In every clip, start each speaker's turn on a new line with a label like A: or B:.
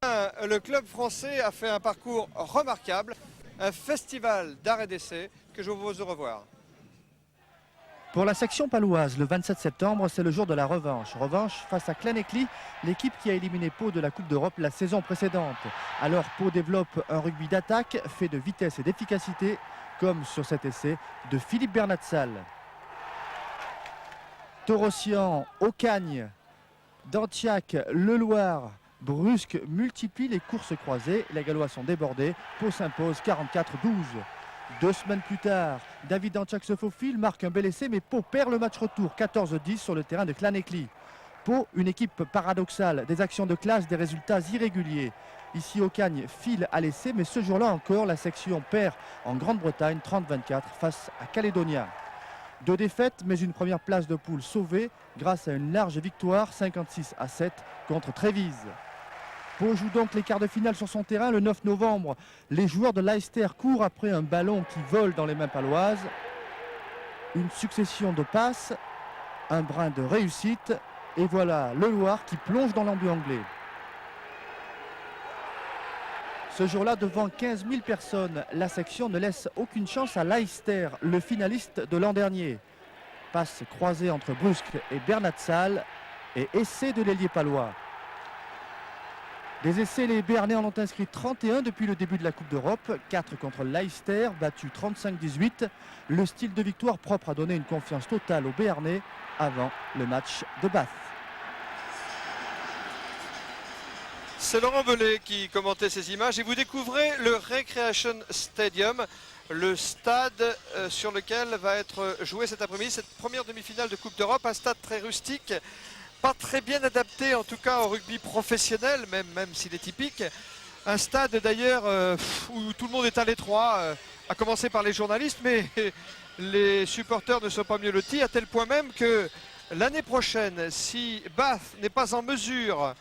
A: Le club français a fait un parcours remarquable, un festival d'art et d'essai que je vous propose de revoir.
B: Pour la section paloise, le 27 septembre, c'est le jour de la revanche. Revanche face à Clanecly, l'équipe qui a éliminé Pau de la Coupe d'Europe la saison précédente. Alors Pau développe un rugby d'attaque, fait de vitesse et d'efficacité, comme sur cet essai de Philippe Bernatsal. Torossian, Ocagne, Dantiac, Leloir, Brusque multiplie les courses croisées. Les Gallois sont débordés. Pau s'impose 44-12. 2 semaines plus tard, David Dantiac se faufile, marque un bel essai, mais Pau perd le match retour 14-10 sur le terrain de Clanecly. Pau, une équipe paradoxale, des actions de classe, des résultats irréguliers. Ici, Ocagne file à l'essai, mais ce jour-là encore, la section perd en Grande-Bretagne 30-24 face à Calédonia. 2 défaites, mais une première place de poule sauvée grâce à une large victoire 56-7 contre Trévise. Pau joue donc les quarts de finale sur son terrain le 9 novembre. Les joueurs de Leicester courent après un ballon qui vole dans les mains paloises. Une succession de passes, un brin de réussite. Et voilà le Loir qui plonge dans l'embu anglais. Ce jour-là, devant 15 000 personnes, la section ne laisse aucune chance à Leicester, le finaliste de l'an dernier. Passe croisée entre Brusque et Bernatsal et essai de l'ailier palois. Des essais, les Béarnais en ont inscrit 31 depuis le début de la Coupe d'Europe. 4 contre Leicester, battu 35-18. Le style de victoire propre a donné une confiance totale aux Béarnais avant le match de Bath.
A: C'est Laurent Belay qui commentait ces images et vous découvrez le Recreation Stadium, le stade sur lequel va être joué cet après-midi, cette première demi-finale de Coupe d'Europe, un stade très rustique, pas très bien adapté en tout cas au rugby professionnel, même s'il est typique. Un stade d'ailleurs où tout le monde est à l'étroit, à commencer par les journalistes, mais les supporters ne sont pas mieux lotis, à tel point même que l'année prochaine, si Bath n'est pas en mesure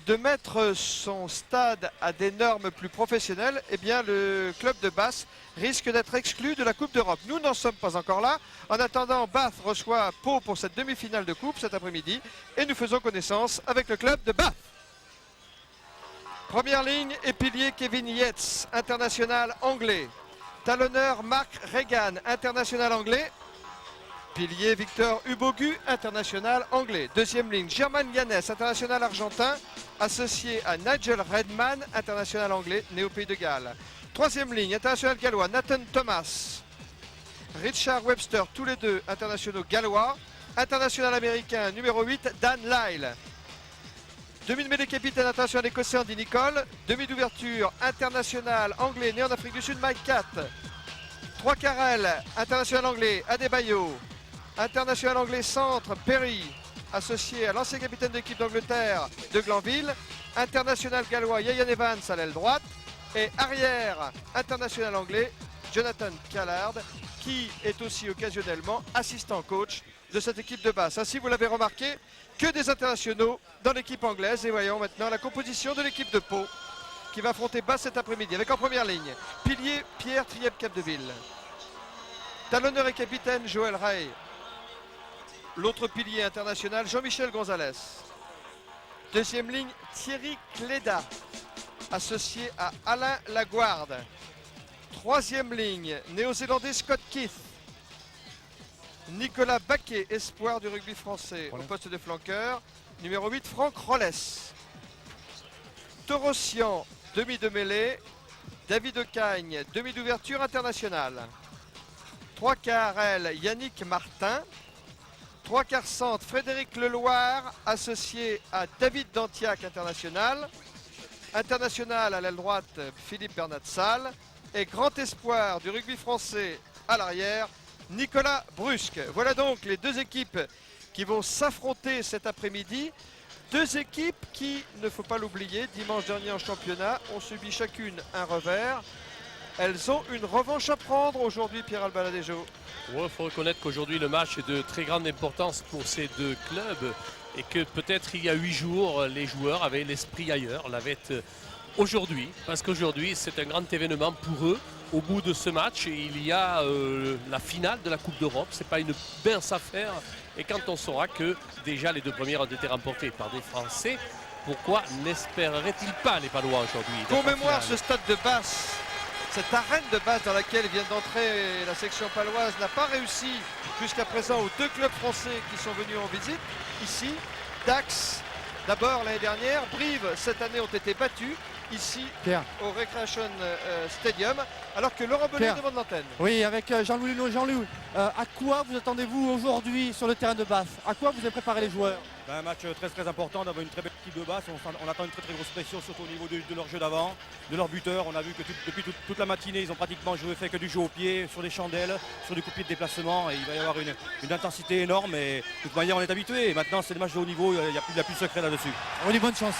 A: de mettre son stade à des normes plus professionnelles, eh bien le club de Bath risque d'être exclu de la Coupe d'Europe. Nous n'en sommes pas encore là. En attendant, Bath reçoit Pau pour cette demi-finale de Coupe cet après-midi et nous faisons connaissance avec le club de Bath. Première ligne et pilier Kevin Yates, international anglais. Talonneur Mark Regan, international anglais. Pilier Victor Ubogu, international anglais. Deuxième ligne, German Yanes, international argentin, associé à Nigel Redman, international anglais, né au Pays de Galles. Troisième ligne, international gallois, Nathan Thomas, Richard Webster, tous les deux internationaux gallois. International américain, numéro 8, Dan Lyle. Demi de mêlée capitaine international écossais, Andy Nicol. Demi d'ouverture, international anglais, né en Afrique du Sud, Mike Catt. 3 Carrel, international anglais, Adebayo. International anglais centre, Perry, associé à l'ancien capitaine d'équipe d'Angleterre de Glanville. International gallois, Yayan Evans à l'aile droite. Et arrière, international anglais, Jonathan Callard, qui est aussi occasionnellement assistant coach de cette équipe de Bath. Ainsi, vous l'avez remarqué, que des internationaux dans l'équipe anglaise. Et voyons maintenant la composition de l'équipe de Pau qui va affronter Bath cet après-midi. Avec en première ligne, pilier Pierre Triep-Capdeville. Talonneur et capitaine Joël Ray. L'autre pilier international, Jean-Michel Gonzalez. Deuxième ligne, Thierry Cléda, associé à Alain Laguarde. Troisième ligne, néo-zélandais Scott Keith. Nicolas Baquet, espoir du rugby français au poste de flanqueur. Numéro 8, Franck Rolles. Torossian, demi de mêlée. David Ocagne, demi d'ouverture internationale. 3 quarts aile, Yannick Martin. 3 quarts centre, Frédéric Leloir, associé à David Dantiac, international. International à l'aile droite, Philippe Bernatsal. Et grand espoir du rugby français à l'arrière, Nicolas Brusque. Voilà donc les deux équipes qui vont s'affronter cet après-midi. Deux équipes qui, ne faut pas l'oublier, dimanche dernier en championnat, ont subi chacune un revers. Elles ont une revanche à prendre aujourd'hui, Pierre Albaladejo.
C: Il faut reconnaître qu'aujourd'hui le match est de très grande importance pour ces deux clubs et que peut-être il y a 8 jours, les joueurs avaient l'esprit ailleurs, l'avaient aujourd'hui, parce qu'aujourd'hui c'est un grand événement pour eux. Au bout de ce match, il y a la finale de la Coupe d'Europe, c'est pas une mince affaire. Et quand on saura que déjà les deux premières ont été remportées par des Français, Pourquoi n'espérerait-il pas les Palois aujourd'hui?
A: Pour
C: d'être en
A: mémoire,
C: finale
A: ce stade de Basse, cette arène de Basse dans laquelle vient d'entrer la section paloise n'a pas réussi jusqu'à présent aux deux clubs français qui sont venus en visite. Ici, Dax, d'abord l'année dernière, Brive cette année ont été battus ici
B: Pierre.
A: au Recreation Stadium, alors que Laurent Belay
B: Pierre.
A: demande l'antenne.
B: Oui, avec Jean-Louis Luneau. Jean-Louis, à quoi vous attendez-vous aujourd'hui sur le terrain de Bath? À quoi vous avez préparé les joueurs?
D: Un match très important, d'avoir une très belle équipe de Basse. On attend une très grosse pression, surtout au niveau de leur jeu d'avant, de leur buteur. On a vu que depuis toute la matinée, ils ont pratiquement fait que du jeu au pied, sur des chandelles, sur des coups de pied de déplacement. Et il va y avoir une intensité énorme. Et de toute manière, on est habitué. Et maintenant, c'est le match de haut niveau, il n'y a plus de secret là-dessus.
B: On dit bonne chance.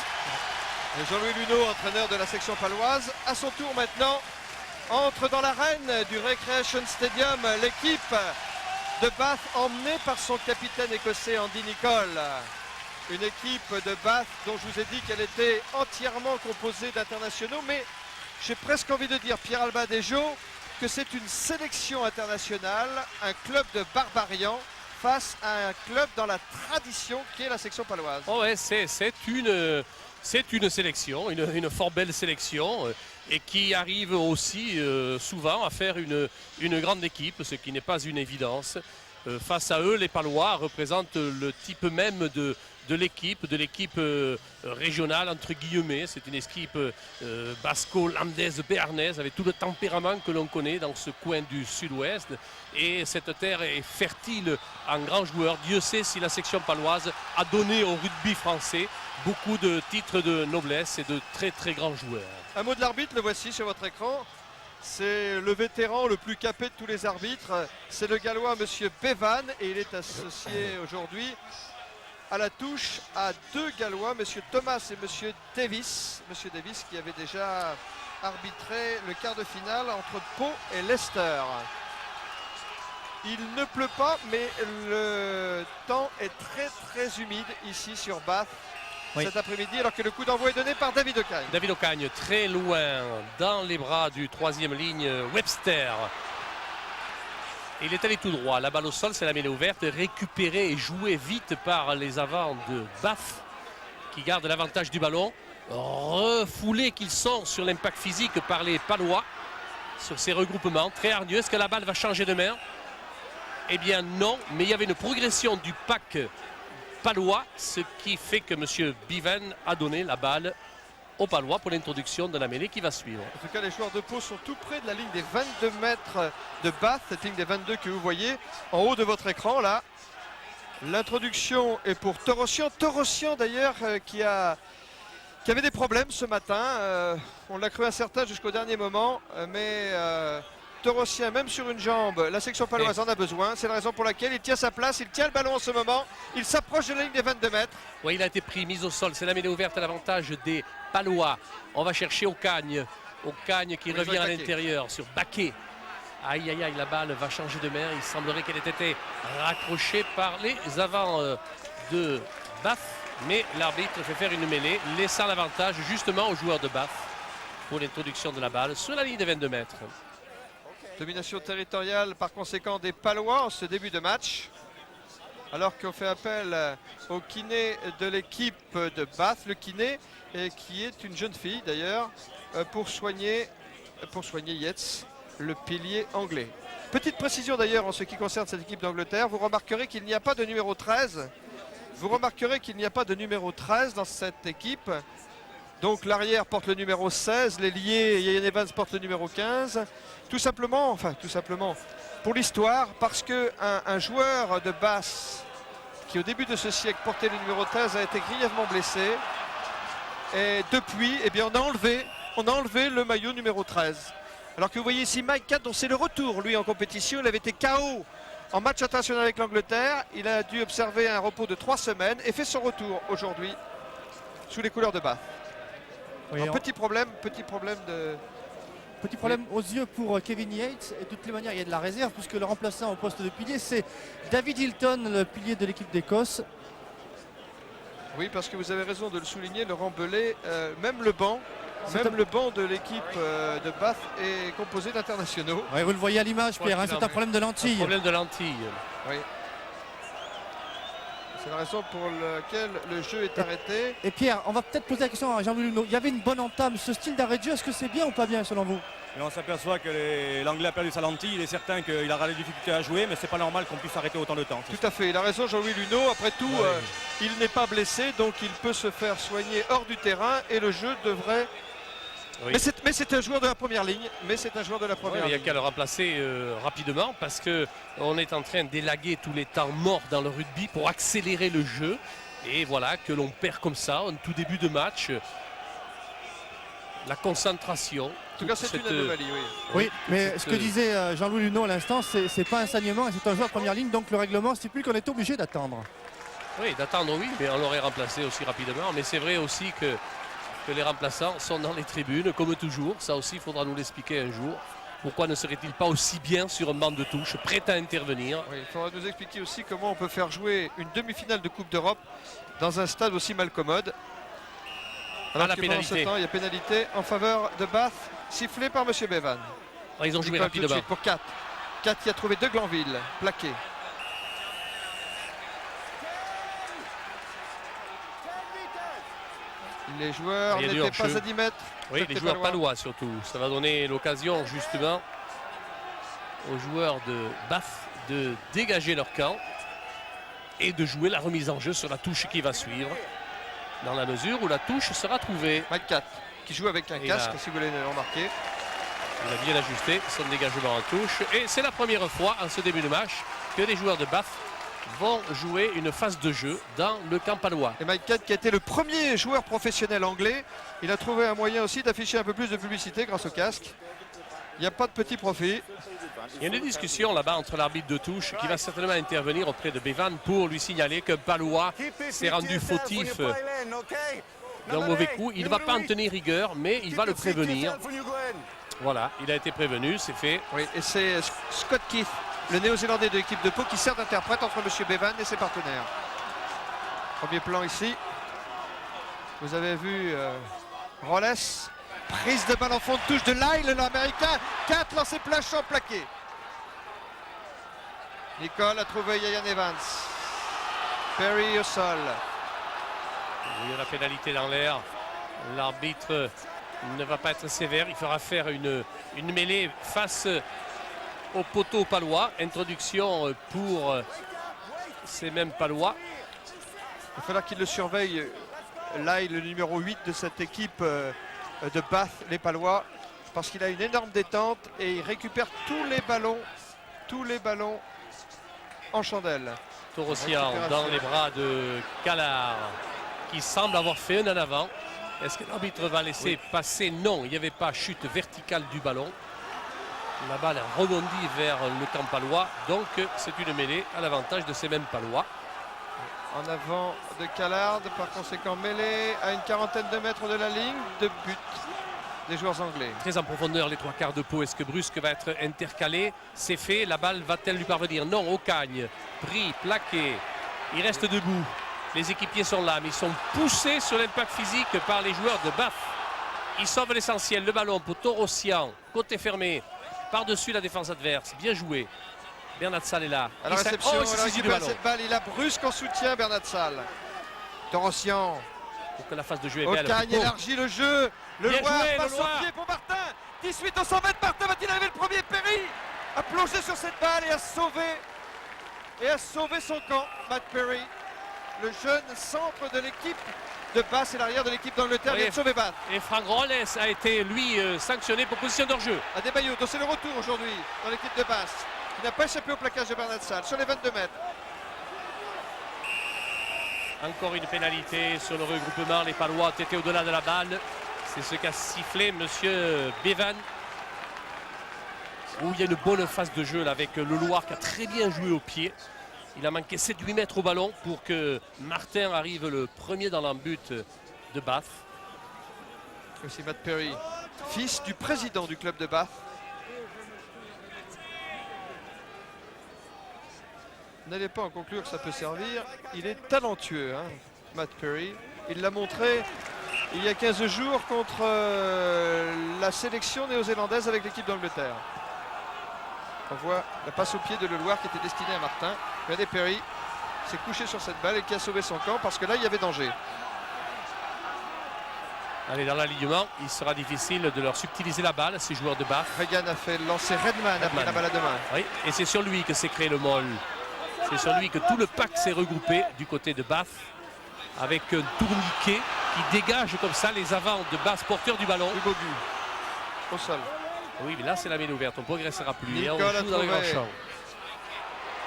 A: Et Jean-Louis Luneau, entraîneur de la section paloise, à son tour maintenant, entre dans l'arène du Recreation Stadium. L'équipe de Bath emmenée par son capitaine écossais Andy Nicol. Une équipe de Bath dont je vous ai dit qu'elle était entièrement composée d'internationaux, mais j'ai presque envie de dire, Pierre Alba Desjos, que c'est une sélection internationale, un club de barbarians face à un club dans la tradition qui est la section paloise.
C: Oh ouais, c'est une sélection, une fort belle sélection et qui arrive aussi souvent à faire une grande équipe, ce qui n'est pas une évidence. Face à eux, les Palois représentent le type même de l'équipe régionale, entre guillemets. C'est une équipe basco-landaise, béarnaise, avec tout le tempérament que l'on connaît dans ce coin du sud-ouest. Et cette terre est fertile en grands joueurs. Dieu sait si la section paloise a donné au rugby français beaucoup de titres de noblesse et de très très grands joueurs.
A: Un mot de l'arbitre, le voici sur votre écran. C'est le vétéran le plus capé de tous les arbitres. C'est le Gallois Monsieur Bevan et il est associé aujourd'hui à la touche à deux Gallois, Monsieur Thomas et Monsieur Davis. Monsieur Davis qui avait déjà arbitré le quart de finale entre Pau et Leicester. Il ne pleut pas, mais le temps est très humide ici sur Bath. Oui. Cet après-midi, alors que le coup d'envoi est donné par David Ocagne.
C: David Ocagne, très loin, dans les bras du troisième ligne, Webster. Il est allé tout droit, la balle au sol, c'est la mêlée ouverte, récupérée et jouée vite par les avants de Bath, qui gardent l'avantage du ballon. Refoulés qu'ils sont sur l'impact physique par les Palois, sur ces regroupements, très hargneux. Est-ce que la balle va changer de main? Eh bien non, mais il y avait une progression du pack Palois, ce qui fait que M. Biven a donné la balle aux Palois pour l'introduction de la mêlée qui va suivre.
A: En tout cas, les joueurs de Pau sont tout près de la ligne des 22 mètres de Bath, cette ligne des 22 que vous voyez en haut de votre écran là. L'introduction est pour Torossian. Torossian d'ailleurs qui avait des problèmes ce matin. On l'a cru incertain jusqu'au dernier moment, mais Torossian, même sur une jambe, la section paloise en a besoin. C'est la raison pour laquelle il tient sa place, il tient le ballon en ce moment. Il s'approche de la ligne des 22 mètres.
C: Oui, il a été pris, mise au sol. C'est la mêlée ouverte à l'avantage des Palois. On va chercher Ocagne. Ocagne qui revient à l'intérieur sur Baquet. Aïe, aïe, aïe, la balle va changer de main. Il semblerait qu'elle ait été raccrochée par les avants de Bath. Mais l'arbitre fait faire une mêlée, laissant l'avantage justement aux joueurs de Bath pour l'introduction de la balle sur la ligne des 22 mètres.
A: Domination territoriale par conséquent des Palois en ce début de match. Alors qu'on fait appel au kiné de l'équipe de Bath, le kiné, et qui est une jeune fille d'ailleurs, pour soigner Yates, le pilier anglais. Petite précision d'ailleurs en ce qui concerne cette équipe d'Angleterre, vous remarquerez qu'il n'y a pas de numéro 13. Vous remarquerez qu'il n'y a pas de numéro 13 dans cette équipe. Donc l'arrière porte le numéro 16, l'ailier Ian Evans porte le numéro 15. Tout simplement, pour l'histoire, parce qu'un joueur de Bath qui au début de ce siècle portait le numéro 13 a été grièvement blessé. Et depuis, eh bien, on a enlevé le maillot numéro 13. Alors que vous voyez ici Mike Catt, dont c'est le retour, lui, en compétition. Il avait été KO en match international avec l'Angleterre. Il a dû observer un repos de 3 semaines et fait son retour aujourd'hui sous les couleurs de Bath. Oui, petit problème
B: aux yeux pour Kevin Yates. Et de toutes les manières, il y a de la réserve puisque le remplaçant au poste de pilier, c'est David Hilton, le pilier de l'équipe d'Écosse.
A: Oui, parce que vous avez raison de le souligner, Laurent Belay, même le banc de l'équipe de Bath est composé d'internationaux.
B: Oui, vous le voyez à l'image, Pierre, c'est un problème de lentilles.
C: Un problème de lentilles.
A: Oui. C'est la raison pour laquelle le jeu est arrêté.
B: Et Pierre, on va peut-être poser la question à Jean-Louis Luneau. Il y avait une bonne entame. Ce style d'arrêt de jeu, est-ce que c'est bien ou pas bien selon vous?
D: Et on s'aperçoit que l'Anglais a perdu sa lentille. Il est certain qu'il aura des difficultés à jouer, mais c'est pas normal qu'on puisse arrêter autant de temps.
A: Tout à fait, il a raison Jean-Louis Luneau. Après tout, il n'est pas blessé, donc il peut se faire soigner hors du terrain et le jeu devrait...
C: Oui.
A: Mais c'est un joueur de la première ligne. Mais c'est un joueur de la
C: Ouais,
A: première
C: il n'y a
A: ligne.
C: qu'à le remplacer rapidement parce qu'on est en train d'élaguer tous les temps morts dans le rugby pour accélérer le jeu. Et voilà que l'on perd comme ça en tout début de match. La concentration.
A: En tout cas, c'est une anomalie, oui.
B: Oui, mais
C: cette,
B: ce que disait Jean-Louis Luneau à l'instant, c'est pas un saignement, c'est un joueur de première ligne, donc le règlement stipule qu'on est obligé d'attendre.
C: Oui, d'attendre, oui, mais on l'aurait remplacé aussi rapidement. Mais c'est vrai aussi que les remplaçants sont dans les tribunes, comme toujours. Ça aussi, il faudra nous l'expliquer un jour. Pourquoi ne serait-il pas aussi bien sur un banc de touche, prêt à intervenir?
A: Oui, il faudra nous expliquer aussi comment on peut faire jouer une demi-finale de Coupe d'Europe dans un stade aussi malcommode. Alors
C: la
A: que pendant ce
C: pénalité.
A: temps, il y a pénalité en faveur de Bath, sifflé par M. Bevan.
C: Ah, ils ont joué
A: Il colle tout de
C: rapidement.
A: suite pour 4. 4 qui a trouvé De Glanville, plaqué. Les joueurs
C: Il y a du
A: n'étaient pas
C: hors-jeu.
A: à 10 mètres.
C: Oui,
A: Côté
C: les joueurs
A: palois.
C: palois surtout. Ça va donner l'occasion justement aux joueurs de Bath de dégager leur camp et de jouer la remise en jeu sur la touche qui va suivre, dans la mesure où la touche sera trouvée.
A: Mike 4 qui joue avec un
C: Et
A: casque,
C: là-
A: si vous voulez le remarquer.
C: Il a bien ajusté son dégagement en touche. Et c'est la première fois en ce début de match que les joueurs de Bath vont jouer une phase de jeu dans le camp palois.
A: Et Mike 4 qui a été le premier joueur professionnel anglais, il a trouvé un moyen aussi d'afficher un peu plus de publicité grâce au casque. Il n'y a pas de petit profit.
C: Il y a une discussion là-bas entre l'arbitre de touche qui va certainement intervenir auprès de Bevan pour lui signaler qu'un palois s'est rendu fautif d'un mauvais coup. Il ne va pas en tenir rigueur, mais il va le prévenir. Voilà, il a été prévenu, c'est fait.
A: Oui, et c'est Scott Keith, le néo-zélandais de l'équipe de Pau, qui sert d'interprète entre M. Bevan et ses partenaires. Premier plan ici. Vous avez vu Rolles. Prise de balle en fond de touche de Lyle, l'américain. 4 lancés plachants plaqués. Nicole a trouvé Yayan Evans. Perry au sol.
C: Il y a la pénalité dans l'air. L'arbitre ne va pas être sévère. Il fera faire une mêlée face au poteau palois. Introduction pour ces mêmes palois.
A: Il va falloir qu'il le surveille. Lyle, le numéro 8 de cette équipe de Bath, les Palois, parce qu'il a une énorme détente et il récupère tous les ballons en chandelle.
C: Torossian dans les bras de Callard qui semble avoir fait un en avant. Est-ce que l'arbitre va laisser passer? Non, il n'y avait pas chute verticale du ballon. La balle rebondit vers le camp palois. Donc c'est une mêlée à l'avantage de ces mêmes palois.
A: En avant de Callard, par conséquent mêlée à une quarantaine de mètres de la ligne de but des joueurs anglais.
C: Très en profondeur les trois quarts de Pau. Est-ce que Brusque va être intercalé? C'est fait. La balle va-t-elle lui parvenir? Non. Ocagne, pris, plaqué. Il reste debout. Les équipiers sont là, mais ils sont poussés sur l'impact physique par les joueurs de Bath. Ils sauvent l'essentiel. Le ballon pour Torossian. Côté fermé. Par-dessus la défense adverse. Bien joué. Bernard Sall est là.
A: À la
C: Il
A: réception,
C: il se
A: il
C: saisit du
A: récupère
C: ballon.
A: cette balle. Il a Brusque en soutien, Bernard Sall. Torossian.
C: Pour que la phase de jeu est belle.
A: Ocagne
C: Pau.
A: élargit le jeu. Le
C: Bien
A: Loir
C: joué,
A: passe
C: Le Loir.
A: au pied pour Martin. 18 au 100 mètres. Martin va-t-il arriver le premier? Perry a plongé sur cette balle et a sauvé son camp. Matt Perry, le jeune centre de l'équipe de Bath et l'arrière de l'équipe d'Angleterre,
C: Oui.
A: vient de sauver Bath.
C: Et Franck Rolles a été, lui, sanctionné pour position d'hors-jeu.
A: Adebayo, donc c'est le retour aujourd'hui dans l'équipe de Bath. Il n'a pas échappé au plaquage de Bernard Sall sur les 22 mètres.
C: Encore une pénalité sur le regroupement. Les Palois ont été au-delà de la balle. C'est ce qu'a sifflé monsieur Bevan. Où il y a une bonne phase de jeu là, avec le Loir qui a très bien joué au pied. Il a manqué 7-8 mètres au ballon pour que Martin arrive le premier dans l'embut de Bath.
A: Aussi Matt Perry, fils du président du club de Bath. N'allez pas en conclure que ça peut servir. Il est talentueux, hein, Matt Perry. Il l'a montré il y a 15 jours contre la sélection néo-zélandaise avec l'équipe d'Angleterre. On voit la passe au pied de Le Loir qui était destinée à Martin. Regardez Perry. s'est couché sur cette balle et qui a sauvé son camp parce que là, il y avait danger.
C: Allez, dans l'alignement, il sera difficile de leur subtiliser la balle, ces joueurs de Bath.
A: Regan a fait lancer Redman après la balle à deux mains.
C: Oui, et c'est sur lui que s'est créé le molle. C'est sur lui que tout le pack s'est regroupé du côté de Bath, avec un tourniquet qui dégage comme ça les avants de Bath, porteurs du ballon.
A: Ubogu au sol.
C: Oui, mais là c'est la mêlée ouverte, on ne progressera plus. Et on
A: Nicole a
C: joue dans le grand
A: trouvé.
C: champ.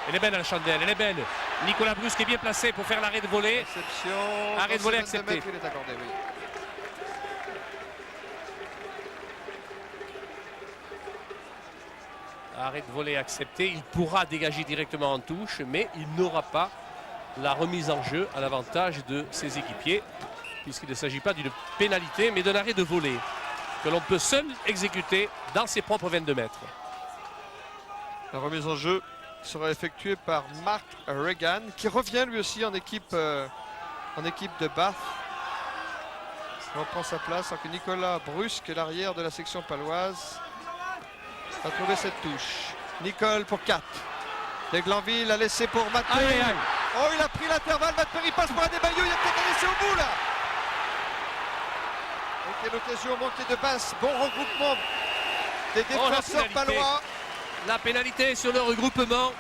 C: Elle est belle la chandelle, elle est belle. Nicolas Brusque est bien placé pour faire l'arrêt de volée.
A: Réception.
C: Arrêt de voler
A: Dans ces 22
C: accepté.
A: mètres, il est accordé, oui.
C: Arrêt de volée accepté. Il pourra dégager directement en touche, mais il n'aura pas la remise en jeu à l'avantage de ses équipiers, puisqu'il ne s'agit pas d'une pénalité, mais d'un arrêt de volée que l'on peut seul exécuter dans ses propres 22 mètres.
A: La remise en jeu sera effectuée par Mark Regan, qui revient lui aussi en équipe de Bath. Il reprend sa place alors que Nicolas Brusque, l'arrière de la section paloise, a trouvé cette touche. Nicole pour 4. De Glanville a laissé pour Matt
C: Aïe,
A: Perry.
C: aïe, aïe.
A: Oh, il a pris l'intervalle. Matt Perry passe pour Adebayo. Il a peut-être un essai au bout là. Ok, l'occasion manquée de Bath. Bon regroupement des défenseurs
C: pénalité.
A: palois.
C: La pénalité sur le regroupement.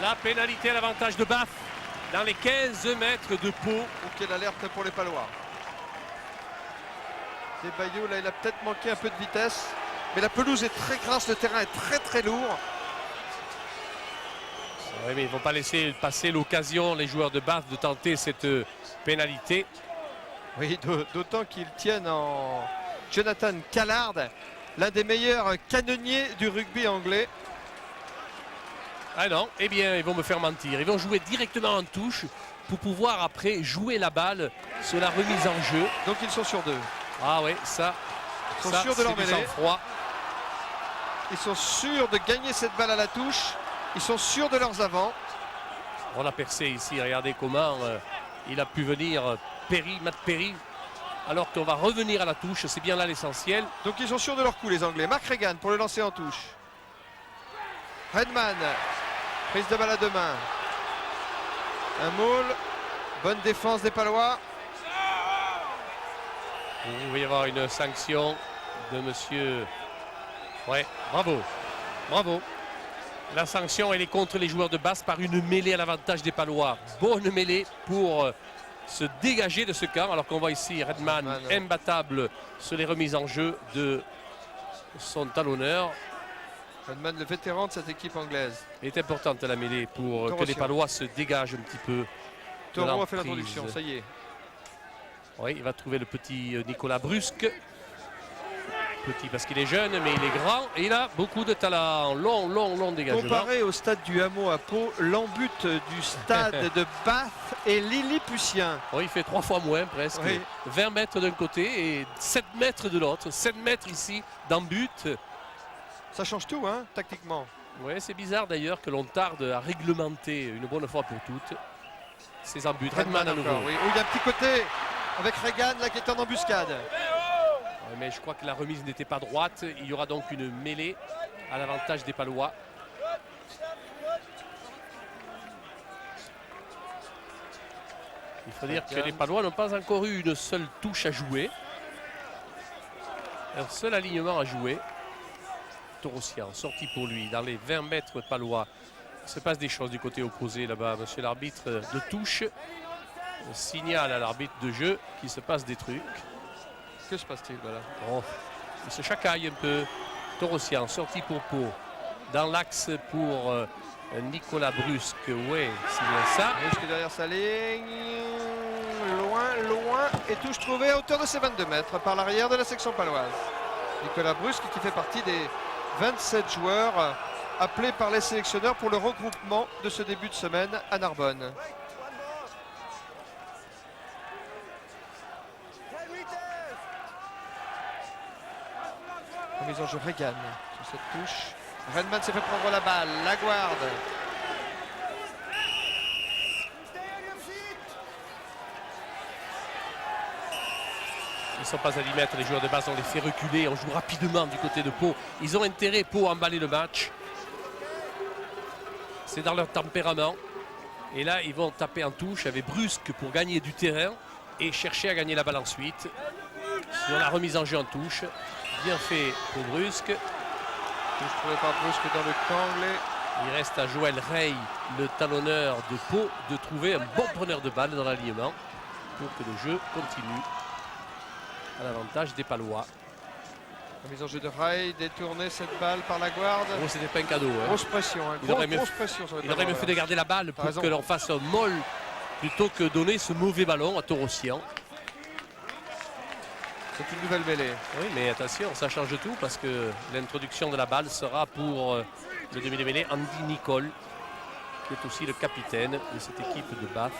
C: La pénalité à l'avantage de Bath dans les 15 mètres de Pau.
A: Ok, l'alerte pour les palois. Adebayo, là, il a peut-être manqué un peu de vitesse. Mais la pelouse est très grasse, le terrain est très très lourd.
C: Oui, mais ils ne vont pas laisser passer l'occasion, les joueurs de Bath, de tenter cette pénalité.
A: Oui, d'autant qu'ils tiennent en Jonathan Callard, l'un des meilleurs canonniers du rugby anglais.
C: Ah non, eh bien, ils vont me faire mentir. Ils vont jouer directement en touche pour pouvoir après jouer la balle sur la remise en jeu.
A: Donc ils sont sur 2.
C: Ah oui, ça,
A: Ils sont
C: ça
A: sûrs de leur
C: c'est du
A: mêlée.
C: sang-froid.
A: Ils sont sûrs de gagner cette balle à la touche. Ils sont sûrs de leurs avants.
C: On a percé ici, regardez comment il a pu venir Matt Perry, alors qu'on va revenir à la touche, c'est bien là l'essentiel.
A: Donc ils sont sûrs de leur coup, les Anglais. Mark Regan pour le lancer en touche. Redman, prise de balle à deux mains. Un maul, bonne défense des Palois.
C: Il va y avoir une sanction de monsieur. Ouais, bravo, bravo. La sanction, elle est contre les joueurs de Bath par une mêlée à l'avantage des Palois. Bonne mêlée pour se dégager de ce camp, alors qu'on voit ici Redman imbattable sur les remises en jeu de son talonneur.
A: Redman, le vétéran de cette équipe anglaise.
C: Elle est importante la mêlée pour que les Palois se dégagent un petit peu.
A: Taureau a fait l'introduction, ça y est.
C: Oui, il va trouver le petit Nicolas Brusque. Petit parce qu'il est jeune, mais il est grand et il a beaucoup de talent. Long dégagement.
A: Comparé au stade du Hameau à Pau, l'embute du stade de Bath est lilliputien.
C: Oui, il fait 3 fois moins presque.
A: Oui.
C: 20 mètres d'un côté et 7 mètres de l'autre. 7 mètres ici d'embute.
A: Ça change tout, hein, tactiquement.
C: Oui, c'est bizarre d'ailleurs que l'on tarde à réglementer une bonne fois pour toutes ces embutes. Redman à nouveau.
A: encore, oui. Oh, il y a un petit côté avec Regan là qui est en embuscade.
C: Ouais, mais je crois que la remise n'était pas droite. Il y aura donc une mêlée à l'avantage des Palois. Il faut dire que les Palois n'ont pas encore eu une seule touche à jouer. Un seul alignement à jouer. Torossian, sorti pour lui dans les 20 mètres palois. Il se passe des choses du côté opposé là-bas. Monsieur l'arbitre de touche signale à l'arbitre de jeu qu'il se passe des trucs.
A: Que se passe-t-il, voilà?
C: Oh, il se chacaille un peu. Torossian, sorti pour Pau. Dans l'axe pour Nicolas Brusque. Oui, c'est bien ça.
A: Brusque derrière sa ligne. Loin. Et touche trouvée à hauteur de ses 22 mètres par l'arrière de la section paloise. Nicolas Brusque qui fait partie des 27 joueurs appelés par les sélectionneurs pour le regroupement de ce début de semaine à Narbonne. Remise en jeu Regan sur cette touche. Redman s'est fait prendre la balle. Laguarde.
C: Ils ne sont pas à 10 mètres, les joueurs de base, on les fait reculer, on joue rapidement du côté de Pau. Ils ont intérêt, Pau, à emballer le match. C'est dans leur tempérament. Et là, ils vont taper en touche avec Brusque pour gagner du terrain et chercher à gagner la balle ensuite. Sur la remise en jeu en touche. Bien fait pour Brusque.
A: Touche trouvée par Brusque dans le camp anglais.
C: Il reste à Joël Rey, le talonneur de Pau, de trouver un bon preneur de balle dans l'alignement pour que le jeu continue à l'avantage des Palois.
A: Remise en jeu de Ray, détourner cette balle par la Guarde.
C: Oh, c'était pas un cadeau. Hein.
A: Grosse pression, hein.
C: Il aurait
A: Grosse pression sur les
C: Il aurait mieux
A: Palois,
C: fait de garder la balle pour
A: raison.
C: que l'on fasse un molle plutôt que donner ce mauvais ballon à Torossian.
A: C'est une nouvelle mêlée.
C: Oui, mais attention, ça change tout parce que l'introduction de la balle sera pour le demi de mêlée Andy Nicole, qui est aussi le capitaine de cette équipe de Bath.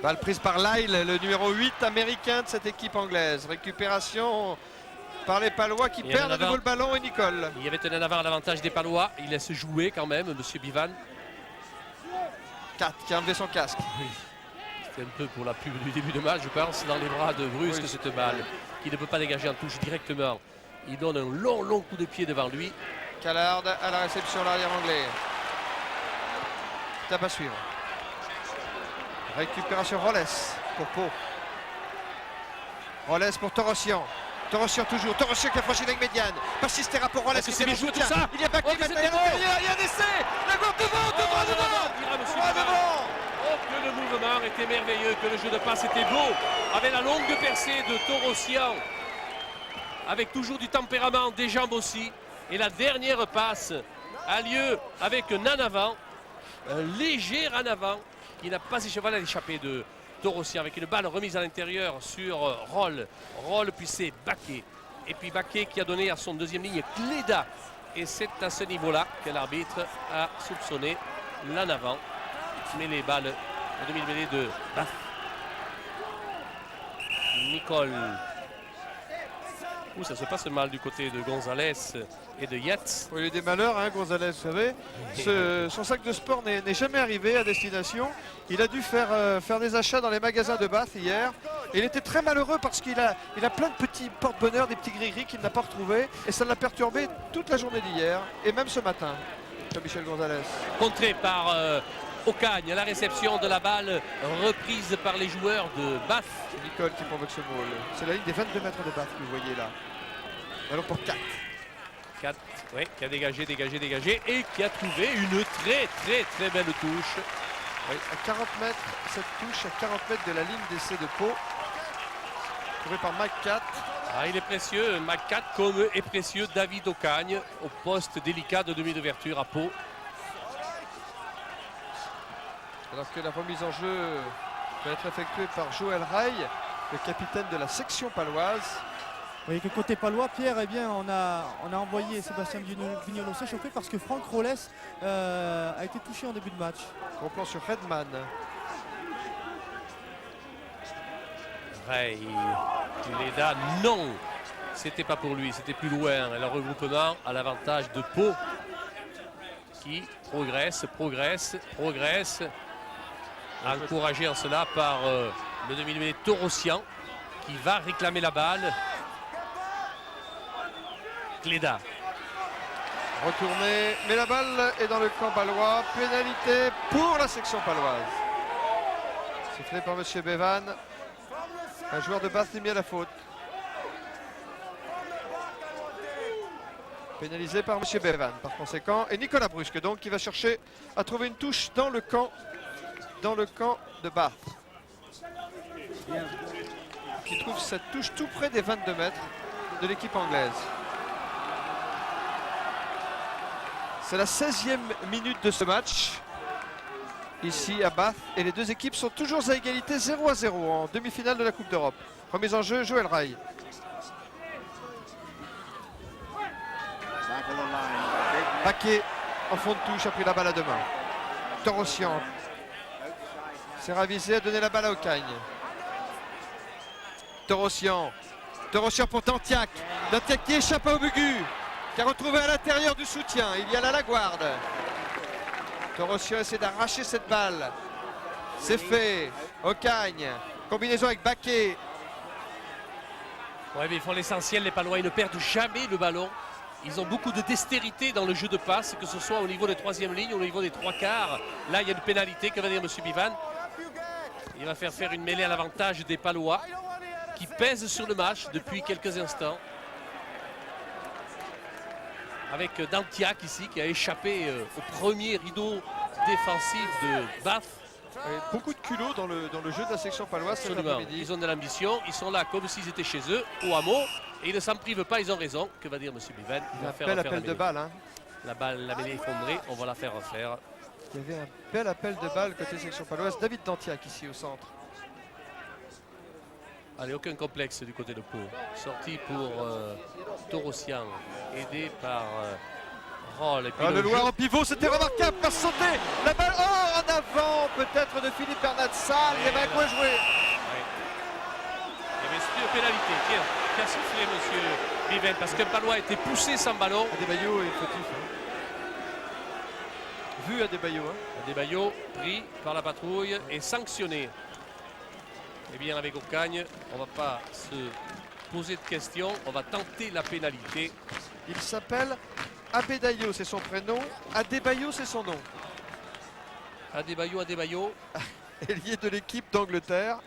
A: Balle prise par Lyle, le numéro 8 américain de cette équipe anglaise. Récupération par les Palois qui
C: Et
A: perdent
C: en
A: à nouveau
C: avant.
A: le ballon et Nicole.
C: Il y avait un avare à l'avantage des Palois. Il laisse jouer quand même, monsieur Bivan.
A: 4 qui a enlevé son casque.
C: C'était un peu pour la pub du début de match, je pense, dans les bras de Brusque,
A: Oui.
C: cette balle, qui ne peut pas dégager en touche directement. Il donne un long coup de pied devant lui.
A: Callard à la réception, l'arrière anglais. Tape à suivre. Récupération Rolles pour Pau. Rolles pour Torossian. Torossian toujours. Torossian qui a franchi la ligne médiane. Persistera pour Rolles.
C: Est-ce que c'est bien joué tout ça?
A: Il y a Baké
C: Oh, mais
A: maintenant.
C: c'était bon.
A: Il y a un essai. La Guarde devant.
C: Ira
A: Devant.
C: Oh, que le mouvement était merveilleux, que le jeu de passe était beau, avec la longue percée de Torossian, avec toujours du tempérament, des jambes aussi. Et la dernière passe a lieu avec un en avant, un léger en avant, qui n'a pas échappé de Torossian, avec une balle remise à l'intérieur sur Roll. Roll, puis c'est Baké. Et puis Baké qui a donné à son deuxième ligne Cléda. Et c'est à ce niveau-là que l'arbitre a soupçonné l'en avant. Mais les balles au demi-mêlée de Bath. Nicole. Ouh, ça se passe mal du côté de Gonzalez et de Yates.
A: Il y a eu des malheurs, hein, Gonzalez, vous savez. Son sac de sport n'est jamais arrivé à destination. Il a dû faire des achats dans les magasins de Bath hier. Et il était très malheureux parce qu'il a plein de petits porte-bonheur, des petits gris-gris qu'il n'a pas retrouvés. Et ça l'a perturbé toute la journée d'hier et même ce matin, Michel Gonzalez.
C: Contré par Ocagne à la réception de la balle, reprise par les joueurs de Bath.
A: C'est Nicole qui provoque ce goal. C'est la ligne des 22 mètres de Bath que vous voyez là. Ballon pour 4.
C: 4, oui, qui a dégagé et qui a trouvé une très belle touche.
A: Oui, à 40 mètres, cette touche à 40 mètres de la ligne d'essai de Pau. Trouvé par Mike 4.
C: Ah, il est précieux, Mac 4, comme est précieux David Ocagne au poste délicat de demi d'ouverture à Pau.
A: Alors que la remise en jeu va être effectuée par Joël Ray, le capitaine de la section paloise.
B: Vous voyez que côté palois, Pierre, eh bien, on a envoyé Sébastien Vignolo s'échauffer parce que Franck Rolles a été touché en début de match.
A: Gros plan sur Redman.
C: Ray, Leda, non, c'était pas pour lui, c'était plus loin. Et le regroupement à l'avantage de Pau qui progresse. Encouragé en cela par le demi-mêlée Torossian qui va réclamer la balle. Cléda.
A: Retourné, mais la balle est dans le camp palois. Pénalité pour la section paloise. Sifflé par M. Bevan. Un joueur de Bath est mis à la faute. Pénalisé par M. Bevan par conséquent. Et Nicolas Brusque donc qui va chercher à trouver une touche dans le camp de Bath. Qui trouve cette touche tout près des 22 mètres de l'équipe anglaise. C'est la 16e minute de ce match, ici à Bath. Et les deux équipes sont toujours à égalité 0-0 en demi-finale de la Coupe d'Europe. Remise en jeu, Joël Ray. Baké en fond de touche a pris la balle à deux mains. Torossian s'est ravisé, a donné la balle à Ocagne. Torossian pour Dantiac. Dantiac qui échappe à Aubugu, qui a retrouvé à l'intérieur du soutien. Il y a là la Guarde. Torossian essaie d'arracher cette balle. C'est fait. Ocagne. Combinaison avec Baké.
C: Ouais, mais ils font l'essentiel, les Palois, ils ne perdent jamais le ballon. Ils ont beaucoup de dextérité dans le jeu de passe, que ce soit au niveau des troisième lignes ou au niveau des trois quarts. Là, il y a une pénalité. Que va dire M. Bivan? Il va faire une mêlée à l'avantage des Palois qui pèsent sur le match depuis quelques instants. Avec Dantiac ici qui a échappé au premier rideau défensif de Bath.
A: Beaucoup de culot dans le jeu de la section paloise cet
C: Absolument.
A: après-midi.
C: Ils ont de l'ambition, ils sont là comme s'ils étaient chez eux, au hameau, et ils ne s'en privent pas, ils ont raison. Que va dire M. Bivan? Il va faire
A: Bel
C: refaire
A: appel
C: la
A: de
C: mêlée.
A: balle. Hein.
C: La mêlée effondrée, on va la faire refaire.
A: Il y avait un bel appel de balle côté section paloise. David Dantiac ici au centre.
C: Allez, aucun complexe du côté de Pau. Sortie pour Torossian, aidé par Roll. Et puis
A: Le
C: jeu-
A: Loir en pivot, c'était remarquable. Passe sauter. La balle en avant peut-être de Philippe Bernat-Salle. Il y avait un coin joué.
C: Il y avait une pénalité. Tiens, qui a sifflé M. Bivan parce qu'un Palois a été poussé sans ballon.
A: Adebayo est fautif. Vu Adebayo.
C: Adebayo pris par la patrouille et sanctionné. Eh bien, avec Ocagne, on ne va pas se poser de questions. On va tenter la pénalité.
A: Il s'appelle Abedayo, c'est son prénom. Adebayo, c'est son nom.
C: Adebayo.
A: Ailier de l'équipe d'Angleterre,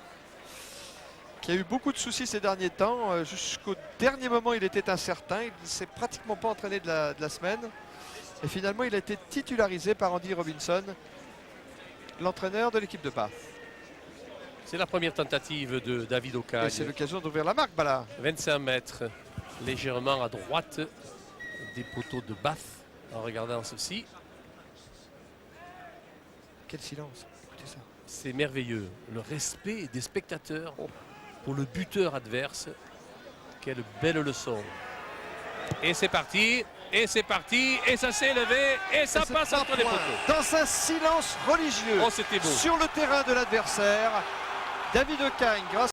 A: qui a eu beaucoup de soucis ces derniers temps. Jusqu'au dernier moment, il était incertain. Il ne s'est pratiquement pas entraîné de la semaine. Et finalement, il a été titularisé par Andy Robinson, l'entraîneur de l'équipe de Bath.
C: C'est la première tentative de David
A: Et
C: Ocagne.
A: c'est l'occasion d'ouvrir la marque, Bala.
C: 25 mètres, légèrement à droite des poteaux de Bath. En regardant ceci,
A: Quel silence. Écoutez ça.
C: c'est merveilleux. Le respect des spectateurs pour le buteur adverse. Quelle belle leçon. Et c'est parti. Et ça s'est levé. Et ça
A: C'est
C: passe
A: 3
C: entre les
A: points.
C: poteaux.
A: Dans un silence religieux
C: Oh, c'était beau.
A: sur le terrain de l'adversaire. David Ocagne, grâce